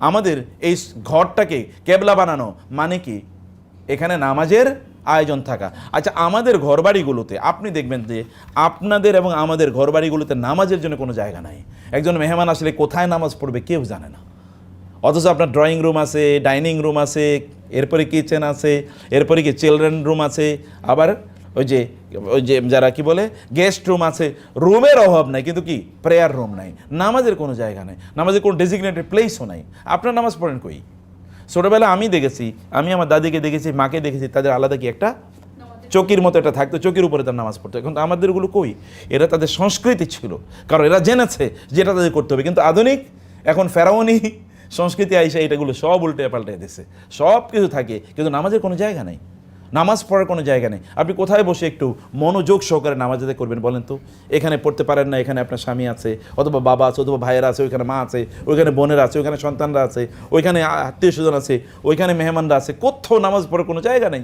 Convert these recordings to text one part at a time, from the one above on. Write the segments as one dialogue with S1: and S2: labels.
S1: আমাদের এই ঘরটাকে কেবলা বানানো মানে কি? এখানে নামাজের আয়োজন থাকা। আচ্ছা, আমাদের ঘরবাড়িগুলোতে আপনি দেখবেন যে আপনাদের এবং আমাদের ঘরবাড়িগুলোতে নামাজের জন্য কোনো জায়গা নাই। একজন মেহমান আসলে কোথায় নামাজ পড়বে কেউ জানে না, অথচ আপনার ড্রয়িং রুম আছে, ডাইনিং রুম আছে, এরপরে কিচেন আছে, এরপরে কি চিলড্রেন রুম আছে, আবার ওই যে যারা কি বলে গেস্ট রুম আছে। রুমের অভাব নাই, কিন্তু কি প্রেয়ার রুম নাই, নামাজের কোনো জায়গা নাই, নামাজের কোনো ডেজিগনেটেড প্লেসও নাই। আপনার নামাজ পড়েন কই? ছোটোবেলা আমি দেখেছি, আমি আমার দাদিকে দেখেছি, মাকে দেখেছি, তাদের আলাদা কি একটা চকির মতো একটা থাকতো, চকির উপরে তার নামাজ পড়তো। এখন আমাদের ওগুলো কই? এরা তাদের সংস্কৃতি ছিল, কারণ এরা জেনেছে যেটা তাদের করতে হবে। কিন্তু আধুনিক এখন ফেরাউনি সংস্কৃতি আইসা এটাগুলো সব উল্টে পাল্টে দিছে। সব কিছু থাকে কিন্তু নামাজের কোনো জায়গা নেই, নামাজ পড়ার কোনো জায়গা নেই। আপনি কোথায় বসে একটু মনোযোগ সহকারে নামাজ আদায় করবেন বলেন তো? এখানে পড়তে পারেন না, এখানে আপনার স্বামী আছে, অথবা বাবা আছে, অথবা ভাইয়েরা আছে, ওইখানে মা আছে, ওইখানে বোনেরা আছে, ওইখানে সন্তানরা আছে, ওইখানে আত্মীয় স্বজন আছে, ওইখানে মেহমানরা আছে, কোথাও নামাজ পড়ার কোনো জায়গা নেই।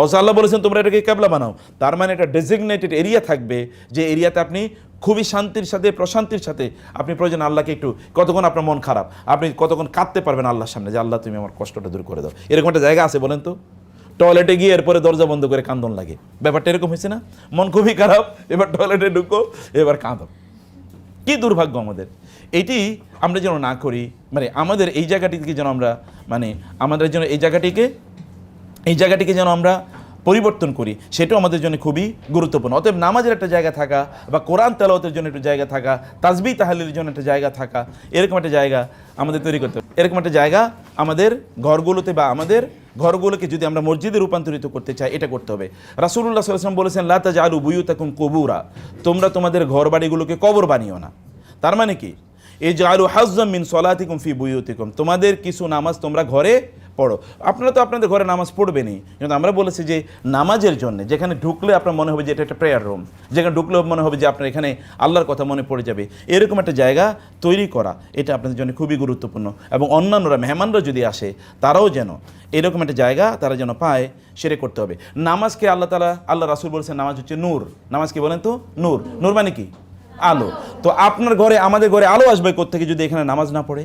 S1: অথচ আল্লাহ বলেছেন তোমরা এটাকে কেবলা বানাও। তার মানে একটা ডেজিগনেটেড এরিয়া থাকবে, যে এরিয়াতে আপনি খুবই শান্তির সাথে, প্রশান্তির সাথে আপনি প্রয়োজন আল্লাহকে একটু, কতক্ষণ আপনার মন খারাপ, আপনি কতক্ষণ কাঁদতে পারবেন আল্লাহর সামনে যে আল্লাহ তুমি আমার কষ্টটা দূর করে দাও। এরকম একটা জায়গা আছে বলেন তো? টয়লেটে গিয়ে এরপরে দরজা বন্ধ করে কান্দন লাগে, ব্যাপারটা এরকম হয়েছে না? মন খুবই খারাপ, এবার টয়লেটে ঢুকো, এবার কাঁদো। কি দুর্ভাগ্য আমাদের! এটি আমরা যেন না করি, মানে আমাদের এই জায়গাটিকে যেন আমরা, মানে আমাদের যেন এই জায়গাটিকে যেন আমরা পরিবর্তন করি, সেটাও আমাদের জন্য খুবই গুরুত্বপূর্ণ। অতএব নামাজের একটা জায়গা থাকা, বা কোরআন তেলাওয়াতের জন্য একটা জায়গা থাকা, তাসবিহ তাহলিলের জন্য একটা জায়গা থাকা, এরকম একটা জায়গা আমাদের তৈরি করতে হবে। এরকম একটা জায়গা আমাদের ঘরগুলোতে, বা আমাদের ঘরগুলোকে যদি আমরা মসজিদে রূপান্তরিত করতে চাই, এটা করতে হবে। রাসূলুল্লাহ সাল্লাল্লাহু আলাইহি ওয়াসাল্লাম বলেছেন, লা তাজআলু বুয়ুতাকুম কুবুরা, তোমরা তোমাদের ঘর বাড়িগুলোকে কবর বানিও না। তার মানে কি? ইজআলু হাজ্জাম মিন সলাতিকুম ফি বুয়ুতিকুম, তোমাদের কিছু নামাজ তোমরা ঘরে পড়ো। আপনারা তো আপনাদের ঘরে নামাজ পড়বেনই, কিন্তু আমরা বলেছি যে নামাজের জন্য যেখানে ঢুকলে আপনার মনে হবে যে এটা একটা প্রেয়ার রুম, যেখানে ঢুকলেও মনে হবে যে আপনার এখানে আল্লাহর কথা মনে পড়ে যাবে, এরকম একটা জায়গা তৈরি করা, এটা আপনাদের জন্য খুবই গুরুত্বপূর্ণ। এবং অন্যান্যরা, মেহমানরা যদি আসে, তারাও যেন এরকম একটা জায়গা তারা যেন পায়, সেটা করতে হবে। নামাজকে আল্লাহ রাসূল বলেছেন নামাজ হচ্ছে নূর। নামাজ কি বলেন তো? নূর। নূর মানে কি? আলো। তো আপনার ঘরে, আমাদের ঘরে আলো আসবে কোত্থেকে যদি এখানে নামাজ না পড়ে?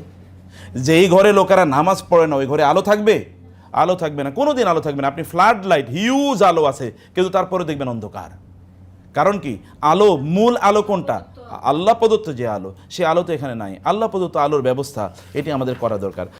S1: যেই ঘরে লোকেরা নামাজ পড়ে না, ওই ঘরে আলো থাকবে? আলো থাকবে না, কোনোদিন আলো থাকবে না। আপনি ফ্লাড লাইট, হিউজ আলো আছে, কিন্তু তারপরে দেখবেন অন্ধকার। কারণ কি? আলো, মূল আলো কোনটা? আল্লাহ প্রদত্ত যে আলো, সে আলো তো এখানে নাই। আল্লাহ প্রদত্ত আলোর ব্যবস্থা এটি আমাদের করা দরকার।